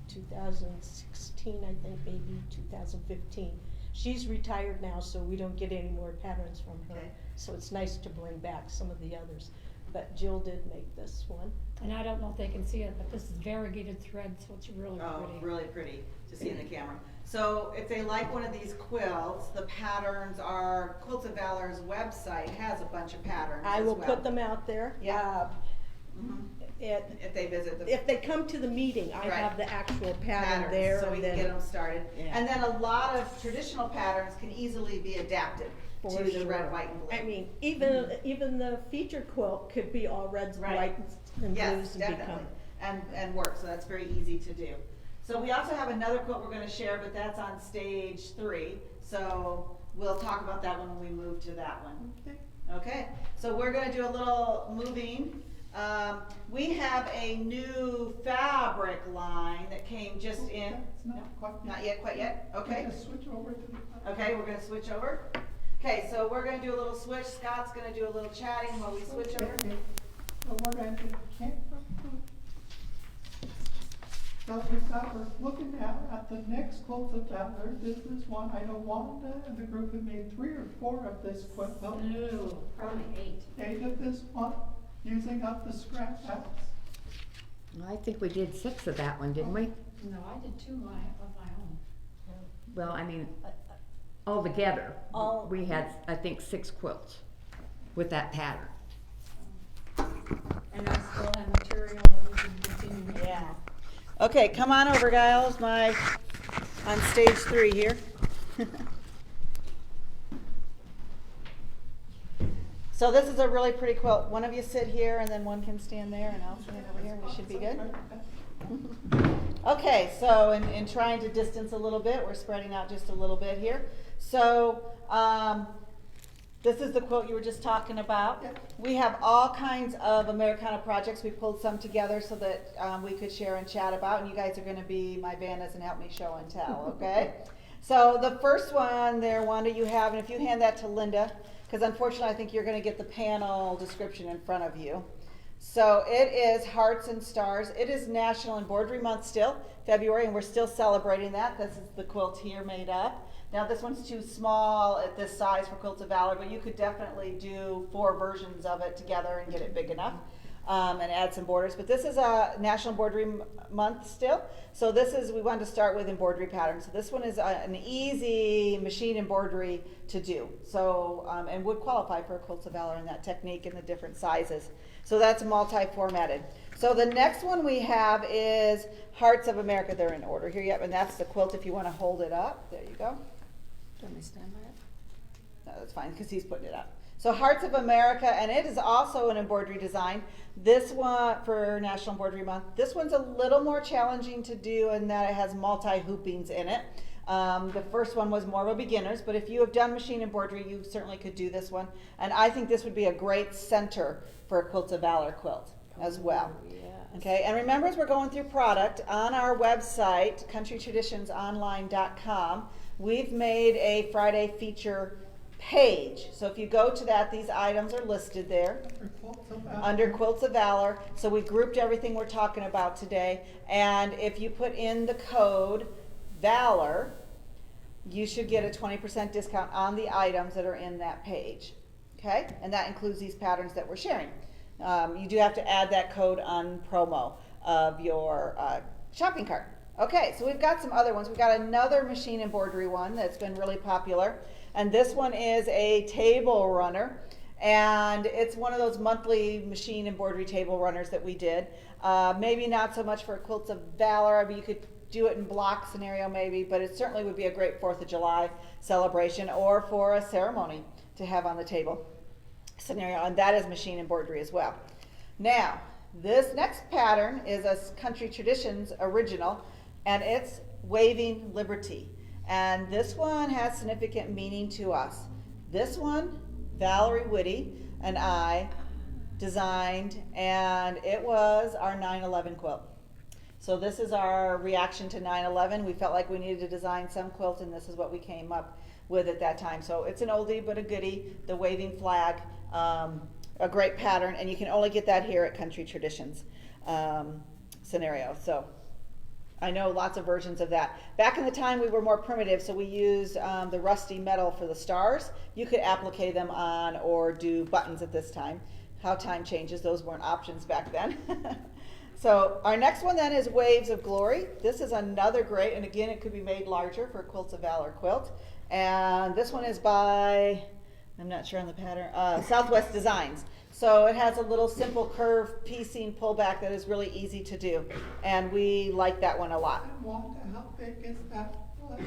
2016, I think, maybe 2015. She's retired now, so we don't get any more patterns from her. Okay. So it's nice to bring back some of the others. But Jill did make this one. and I don't know if they can see it, but this is variegated thread, so it's really Oh, pretty. really pretty to see in the camera. So if they like one of these quilts, the patterns are, Quilts of Valor's website has a bunch of patterns I as will well. put them out there. Yeah. Mhm. If they visit the If they come to the meeting, I Right. have the actual pattern patterns, there. so we and can then- get them started. Yeah. And then a lot of traditional patterns can easily be adapted For to the sure. red, white, and blue. I mean, even the feature quilt could be all reds, Right. whites, and Yes, blues and definitely, become. and work, so that's very easy to do. So we also have another quilt we're gonna share, but that's on stage 3, so we'll talk about that when we move to that one. Okay. Okay, so we're gonna do a little moving. We have a new fabric line that came just in. It's not quite. Not yet, quite yet, okay. Just switch over to the other. Okay, we're gonna switch over. Okay, so we're gonna do a little switch. Scott's gonna do a little chatting while we switch over. Okay. So we're going to camera. So we're looking at the next Quilts of Valor. This is one, I know Wanda and the group have made 3 or 4 of this quilt. No, probably 8. 8 of this one, using up the scrap packs. I think we did 6 of that one, didn't we? No, I did 2 of my own. Well, I mean, all together, All- we had, I think, 6 quilts with that pattern. And I still have material that we can continue making. Yeah. Okay, come on over, Giles, on stage 3 here. So this is a really pretty quilt. One of you sit here and then one can stand there and I'll stand over here. We should be good. Okay, so in trying to distance a little bit, we're spreading out just a little bit here. So this is the quilt you were just talking about. Yep. We have all kinds of Americana projects. We pulled some together so that we could share and chat about, and you guys are going to be my Vannas and help me show and tell, okay? So the first one there, Wanda, you have, and if you hand that to Linda, because unfortunately I think you're going to get the panel description in front of you. So it is Hearts and Stars. It is National Embroidery Month still, February, and we're still celebrating that. This is the quilt here made up. Now this one's too small at this size for Quilts of Valor, but you could definitely do 4 versions of it together and get it big enough and add some borders. But this is a National Embroidery Month still. So this is, we wanted to start with embroidery patterns. So this one is an easy machine embroidery to do. So, and would qualify for a Quilts of Valor in that technique in the different sizes. So that's multi-formatted. So the next one we have is Hearts of America. They're in order here yet, and that's the quilt if you want to hold it up. There you go. Let me stand by it. No, that's fine because he's putting it up. So Hearts of America, and it is also an embroidery design. This one for National Embroidery Month. This one's a little more challenging to do in that it has multi-hoopings in it. The first one was more of a beginner's, but if you have done machine embroidery, you certainly could do this one. And I think this would be a great center for a Quilts of Valor quilt as well. Okay, and remember as we're going through product, on our website, countrytraditionsonline.com, we've made a Friday feature page. So if you go to that, these items are listed there under Quilts of Valor. So we grouped everything we're talking about today. And if you put in the code VALOR, you should get a 20% discount on the items that are in that page. Okay, and that includes these patterns that we're sharing. You do have to add that code on promo of your shopping cart. Okay, so we've got some other ones. We've got another machine embroidery one that's been really popular. And this one is a table runner. And it's one of those monthly machine embroidery table runners that we did. Maybe not so much for Quilts of Valor. I mean, you could do it in block scenario maybe, but it certainly would be a great 4th of July celebration or for a ceremony to have on the table scenario, and that is machine embroidery as well. Now, this next pattern is a Country Traditions original, and it's Waving Liberty. And this one has significant meaning to us. This one, Valerie Whitty and I designed, and it was our 9/11 quilt. So this is our reaction to 9/11. We felt like we needed to design some quilt, and this is what we came up with at that time. So it's an oldie but a goodie, the waving flag, a great pattern, and you can only get that here at Country Traditions scenario. So I know lots of versions of that. Back in the time we were more primitive, so we used the rusty metal for the stars. You could applique them on or do buttons at this time. How time changes, those weren't options back then. So our next one then is Waves of Glory. This is another great, and again it could be made larger for Quilts of Valor quilt. And this one is by, I'm not sure on the pattern, Southwest Designs. So it has a little simple curved piecing pullback that is really easy to do. And we like that one a lot. Wanda, how big is that one?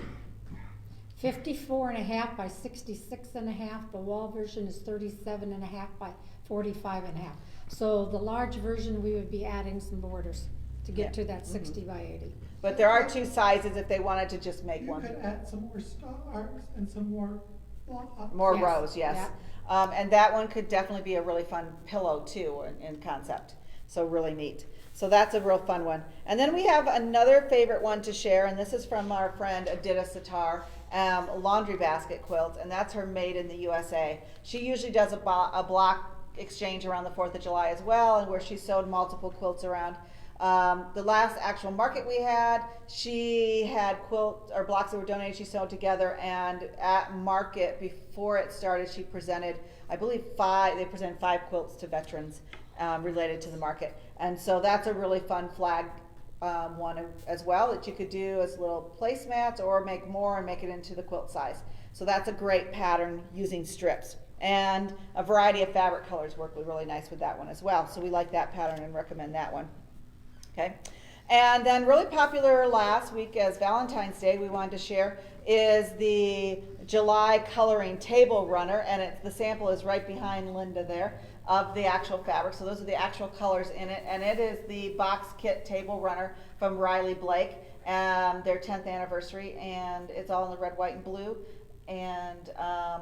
54.5 by 66.5. The wall version is 37.5 by 45.5. So the large version, we would be adding some borders to get to that 60 by 80. But there are 2 sizes if they wanted to just make You one. could add some more stars and some more blocks. More Yes. rows, yes. And that one could definitely be a really fun pillow too in concept. So really neat. So that's a real fun one. And then we have another favorite one to share, and this is from our friend Adita Sitar, laundry basket quilt, and that's her made in the USA. She usually does a block exchange around the 4th of July as well, and where she sewed multiple quilts around. The last actual market we had, she had quilt or blocks that were donated, she sewed together, and at market before it started, she presented, I believe they presented 5 quilts to veterans related to the market. And so that's a really fun flag one as well that you could do as little placemats or make more and make it into the quilt size. So that's a great pattern using strips. And a variety of fabric colors work really nice with that one as well. So we like that pattern and recommend that one. Okay. And then really popular last week as Valentine's Day we wanted to share is the July coloring table runner, and the sample is right behind Linda there of the actual fabric. So those are the actual colors in it, and it is the box kit table runner from Riley Blake, their 10th anniversary, and it's all in the red, white, and blue. And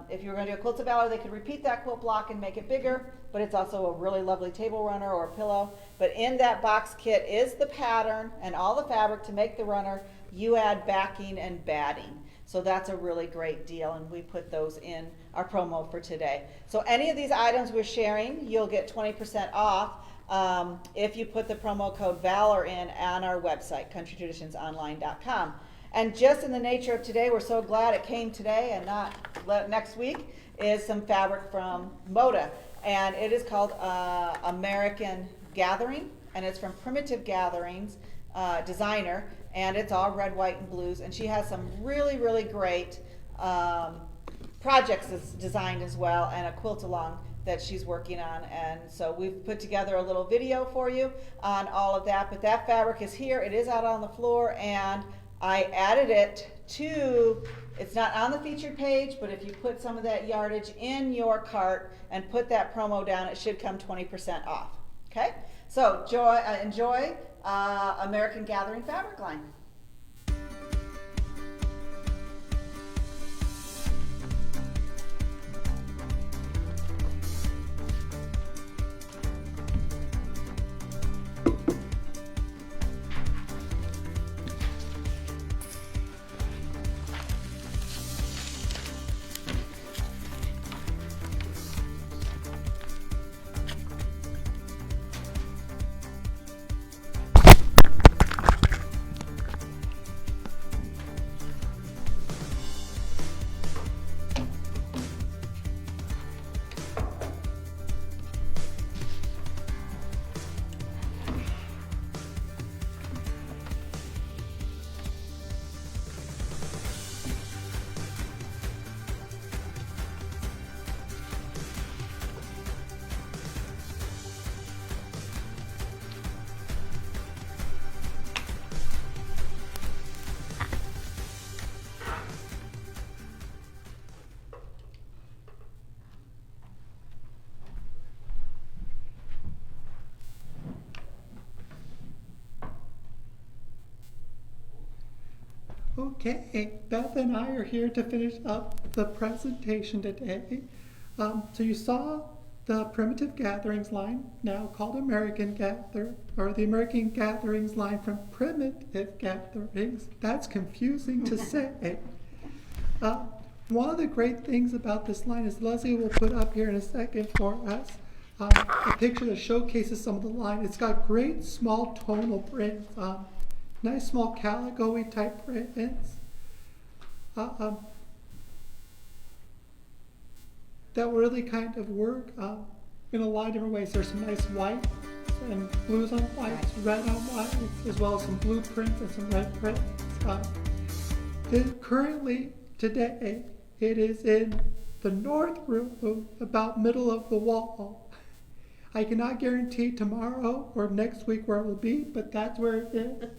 if you were going to do a quilt of valor, they could repeat that quilt block and make it bigger, but it's also a really lovely table runner or a pillow. But in that box kit is the pattern and all the fabric to make the runner. You add backing and batting. So that's a really great deal, and we put those in our promo for today. So any of these items we're sharing, you'll get 20% off if you put the promo code VALOR in on our website, countrytraditionsonline.com. And just in the nature of today, we're so glad it came today and not next week, is some fabric from Moda. And it is called American Gathering, and it's from Primitive Gatherings designer, and it's all red, white, and blues. And she has some really, really great projects designed as well, and a quilt along that she's working on. And so we've put together a little video for you on all of that. But that fabric is here. It is out on the floor, and I added it to, it's not on the featured page, but if you put some of that yardage in your cart and put that promo down, it should come 20% off. Okay? So enjoy American Gathering fabric line. Okay, Beth and I are here to finish up the presentation today. So you saw the Primitive Gatherings line, now called American Gather, or the American Gatherings line from Primitive Gatherings. That's confusing to say. One of the great things about this line is Leslie will put up here in a second for us a picture that showcases some of the line. It's got great small tonal prints. Nice small calico-y type prints that really kind of work in a lot of different ways. There's some nice whites and blues on whites, red on whites, as well as some blue prints and some red prints. Currently, today, it is in the north room, about middle of the wall. I cannot guarantee tomorrow or next week where it will be, but that's where it is.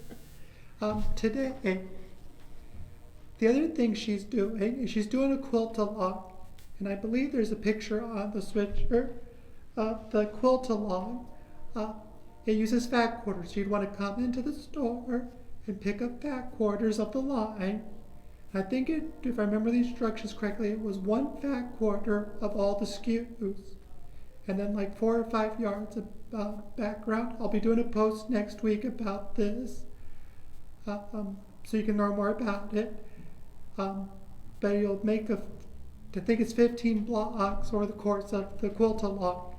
Today, the other thing she's doing is she's doing a quilt-along, and I believe there's a picture on the switcher of the quilt-along. It uses fat quarters, so you'd want to come into the store and pick up fat quarters of the line. I think if I remember the instructions correctly, it was 1 fat quarter of all the SKUs, and then like 4 or 5 yards of background. I'll be doing a post next week about this. So you can learn more about it. But you'll make I think it's 15 blocks over the course of the quilt-along.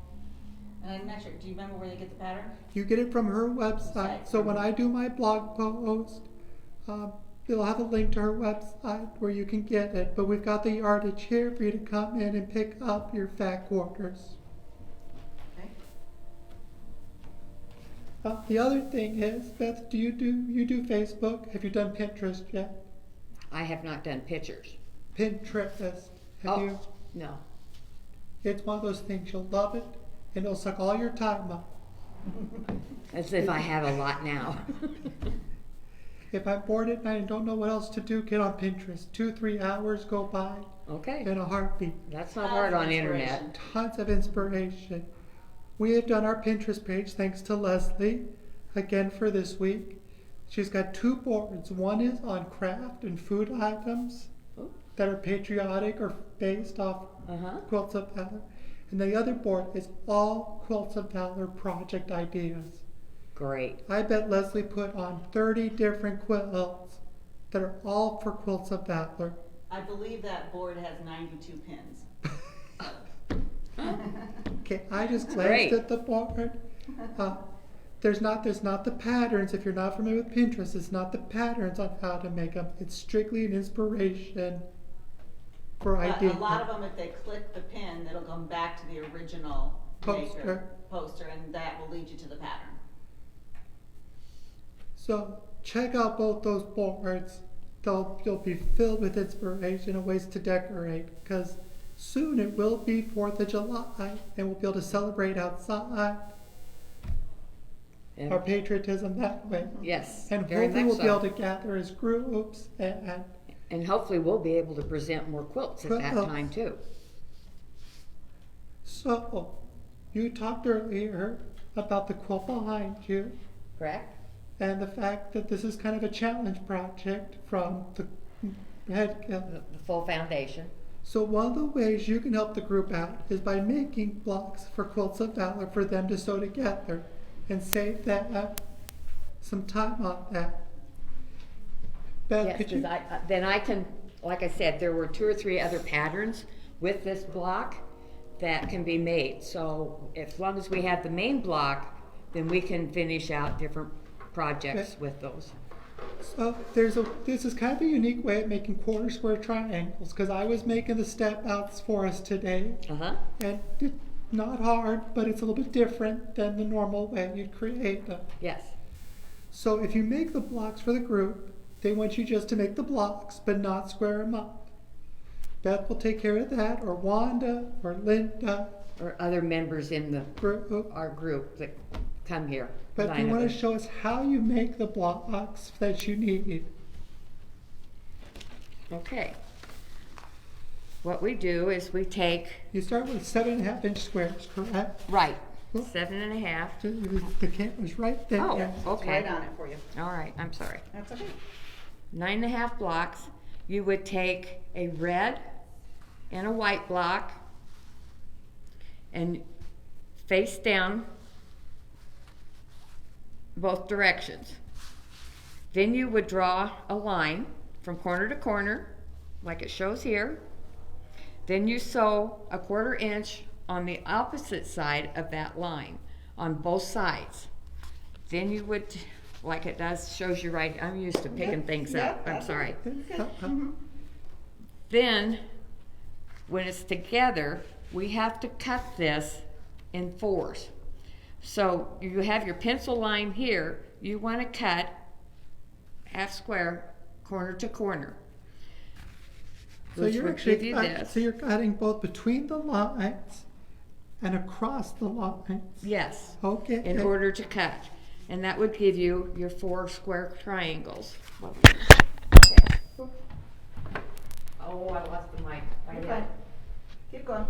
And I'm not sure, do you remember where they get the pattern? You get it from her website. So when I do my blog post, it'll have a link to her website where you can get it. But we've got the yardage here for you to come in and pick up your fat quarters. Okay. The other thing is, Beth, do you do Facebook? Have you done Pinterest yet? I have not done pictures. Pinterest. Have Oh. you? No. It's one of those things, you'll love it, and it'll suck all your time up. As if I have a lot now. If I'm bored at night and don't know what else to do, get on Pinterest. 2-3 hours go by Okay, in a heartbeat. that's not hard on internet. Tons of inspiration. We have done our Pinterest page thanks to Leslie, again for this week. She's got 2 boards. One is on craft and food items Oh. that are patriotic or based off Uh-huh. Quilts of Valor. And the other board is all Quilts of Valor project ideas. Great. I bet Leslie put on 30 different quilts that are all for Quilts of Valor. I believe that board has 92 pins. Okay, I just glanced Great. at the board. There's not the patterns. If you're not familiar with Pinterest, it's not the patterns on how to make them. It's strictly an inspiration for But ideas. a lot of them, if they click the pin, it'll come back to the original maker poster, and that will lead you to the pattern. So check out both those boards. You'll be filled with inspiration and ways to decorate, because soon it will be 4th of July and we'll be able to celebrate outside And- our patriotism that way. yes, And very hopefully much we'll be able so. to gather as groups and And hopefully we'll be able to present more quilts at that Quilts. time too. so you talked earlier about the quilt behind you Correct? and the fact that this is kind of a challenge project from the head. The full foundation. So one of the ways you can help the group out is by making blocks for Quilts of Valor for them to sew together and save that some time on that. Beth, Yes, could you? because then I can, like I said, there were 2 or 3 other patterns with this block that can be made. So as long as we have the main block, then we can finish out different projects with those. So this is kind of a unique way of making quarter square triangles, because I was making the step outs for us today, Uh-huh. and it's not hard, but it's a little bit different than the normal way you'd create them. Yes. So if you make the blocks for the group, they want you just to make the blocks, but not square them up. Beth will take care of that, or Wanda, or Linda, Or other members in group. our group that come here. But if 9 you of want to us. show us how you make the blocks that you need. Okay. What we do is we take, You start with 7.5-inch squares, correct? right, Cool. 7.5. The camera's right there. Oh, It's okay. right on it for you. All right, I'm sorry. That's okay. 9.5 blocks. You would take a red and a white block and face down both directions. Then you would draw a line from corner to corner, like it shows here. Then you sew a 1/4 inch on the opposite side of that line on both sides. Then you would, like it does, shows you right, I'm used to picking things up, I'm sorry. Then, when it's together, we have to cut this in 4s. So you have your pencil line here, you want to cut half square, corner to corner. So Which you're would actually give you cut- this. so you're cutting both between the lines and across the lines. Yes, Okay. in order to cut. And that would give you your 4 square triangles. Okay. Oh, I lost the mic. I You're did. fine. Keep going.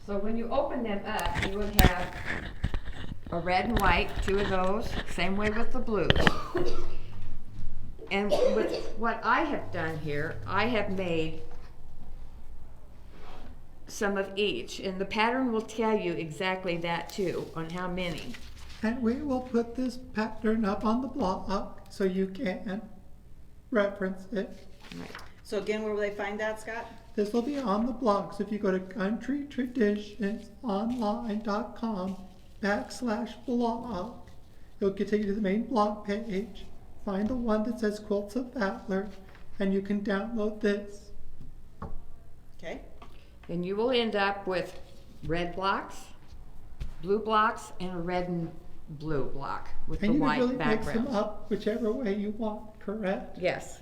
So when you open them up, you would have a red and white, 2 of those, same way with the blues. And with what I have done here, I have made some of each, and the pattern will tell you exactly that too, on how many. And we will put this pattern up on the block so you can reference it. Right. So again, where will they find that, Scott? This will be on the blog, so if you go to countrytraditionsonline.com/blog, it'll take you to the main blog page, find the one that says Quilts of Valor, and you can download this. Okay, And you will end up with red blocks, blue blocks, and a red and blue block with the And you can white really mix them background. up whichever way you want, correct? Yes.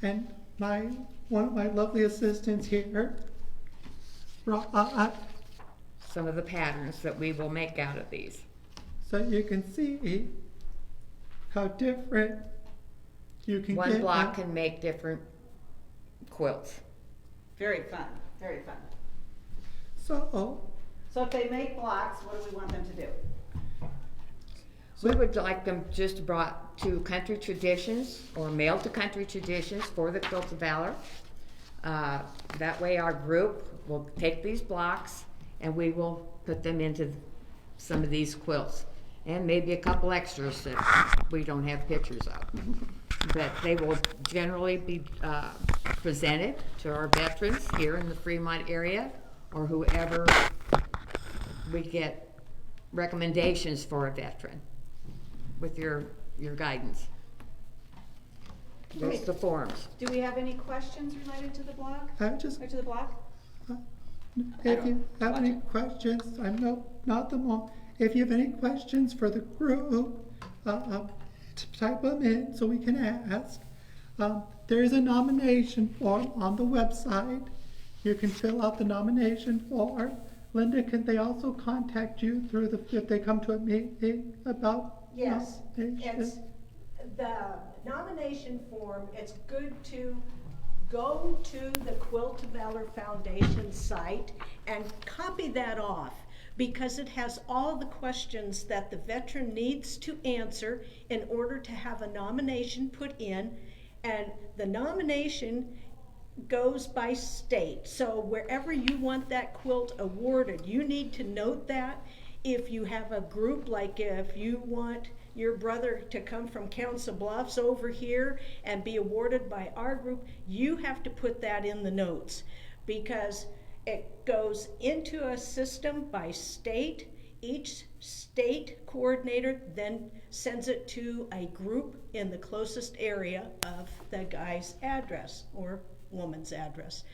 And one of my lovely assistants here brought Some of the patterns that we will make out of these. so you can see how different you can One get. block can make different quilts. very fun, very fun. So, So if they make blocks, what do we want them to do? We would like them just brought to Country Traditions or mailed to Country Traditions for the Quilts of Valor. That way our group will take these blocks and we will put them into some of these quilts. And maybe a couple extras that we don't have pictures of. But they will generally be presented to our veterans here in the Fremont area or whoever we get recommendations for a veteran with your guidance. There's the forms. Do we have any questions related to the blog, I just, or to the block? if you have watch any it. questions, I know not them all. If you have any questions for the group, type them in so we can ask. There is a nomination form on the website. You can fill out the nomination form. Linda, can they also contact you through if they come to a meeting about Yes, nomination? it's the nomination form, it's good to go to the Quilt of Valor Foundation site and copy that off because it has all the questions that the veteran needs to answer in order to have a nomination put in. And the nomination goes by state. So wherever you want that quilt awarded, you need to note that. If you have a group, like if you want your brother to come from Council Bluffs over here and be awarded by our group, you have to put that in the notes because it goes into a system by state. Each state coordinator then sends it to a group in the closest area of the guy's address or woman's address.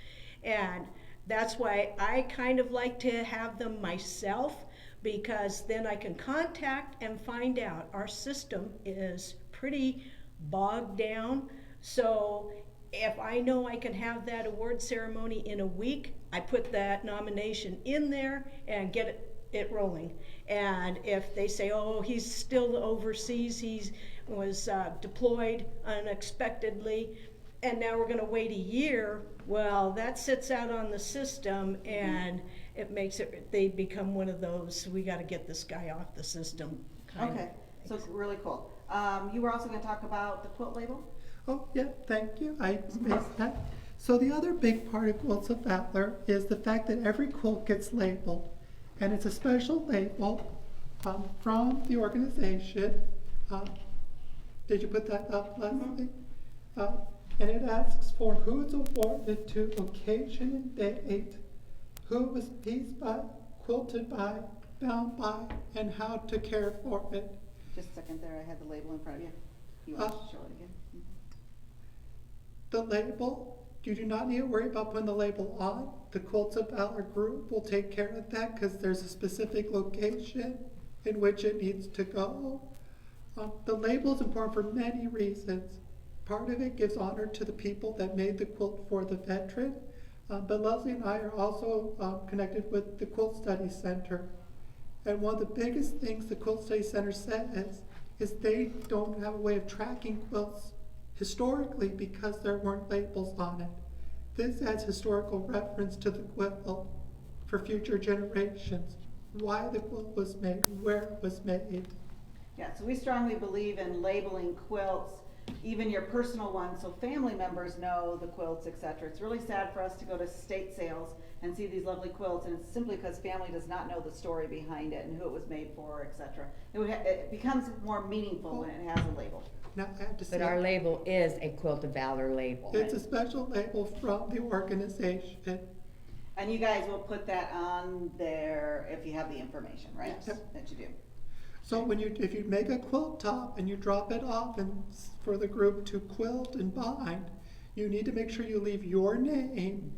And that's why I kind of like to have them myself, because then I can contact and find out. Our system is pretty bogged down, so if I know I can have that award ceremony in a week, I put that nomination in there and get it rolling. And if they say, oh, he's still overseas, he was deployed unexpectedly, and now we're gonna wait a year, well, that sits out on the system and it makes it, they become one of those, we gotta get this guy off the system kind of Okay, so really cool. You were also gonna talk about the quilt label? Oh, yeah, thank you. I spaced that. So the other big part of Quilts of Valor is the fact that every quilt gets labeled. And it's a special label from the organization. Did you put that up, Leslie? And it asks for who it's awarded to, location and date, who it was pieced by, quilted by, bound by, and how to care for it. Just a second there, I had the label in front of you. You want to show it again? The label, you do not need to worry about putting the label on. The Quilts of Valor group will take care of that because there's a specific location in which it needs to go. The label is important for many reasons. Part of it gives honor to the people that made the quilt for the veteran, but Leslie and I are also connected with the Quilt Study Center. And one of the biggest things the Quilt Study Center says is they don't have a way of tracking quilts historically because there weren't labels on it. This adds historical reference to the quilt for future generations, why the quilt was made, where it was made. Yeah, so we strongly believe in labeling quilts even your personal ones, so family members know the quilts, et cetera. It's really sad for us to go to state sales and see these lovely quilts, and it's simply because family does not know the story behind it and who it was made for, et cetera. It becomes more meaningful when it has a label. Now, I have to say, But our label is a Quilt of Valor label. it's a special label from the organization. And you guys will put that on there if you have the information, right? Yes. That you do. So if you make a quilt top and you drop it off for the group to quilt and bind, you need to make sure you leave your name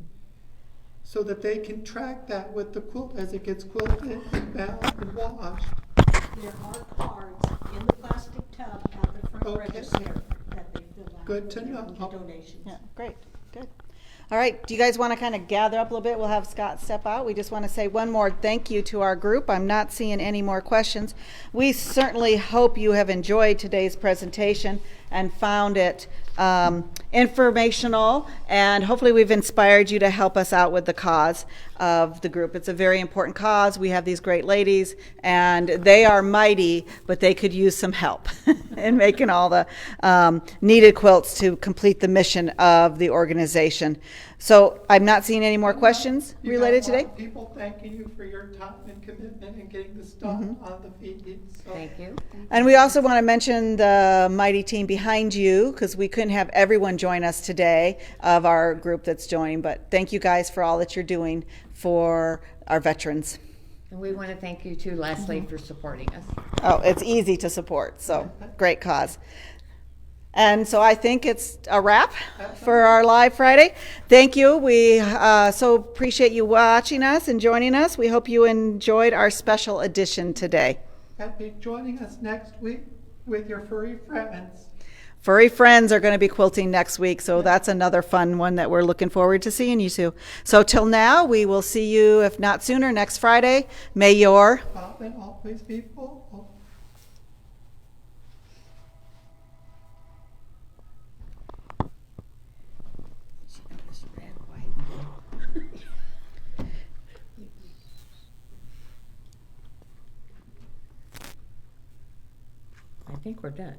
so that they can track that with the quilt as it gets quilted and bound and washed. There are cards in the plastic tub out the front Okay. register that they fill out. Good to with their know. Donations. Yeah, great, good. All right, do you guys want to kind of gather up a little bit? We'll have Scott step out. We just want to say one more thank you to our group. I'm not seeing any more questions. We certainly hope you have enjoyed today's presentation and found it informational, and hopefully we've inspired you to help us out with the cause of the group. It's a very important cause. We have these great ladies, and they are mighty, but they could use some help in making all the needed quilts to complete the mission of the organization. So I'm not seeing any more questions related You got a lot today. of people thanking you for your time and commitment and getting this done on the feed. So Thank you. And we also want to mention the mighty team behind you, because we couldn't have everyone join us today of our group that's joining, but thank you guys for all that you're doing for our veterans. And we want to thank you too, Leslie, for supporting us. Oh, it's easy to support, so great cause. And so I think it's a wrap for our live Friday. Thank you. We so appreciate you watching us and joining us. We hope you enjoyed our special edition today. and be joining us next week with your furry friends. Furry friends are going to be quilting next week, so that's another fun one that we're looking forward to seeing you to. So till now, we will see you, if not sooner, next Friday. May your Bob and always be full. I think we're done.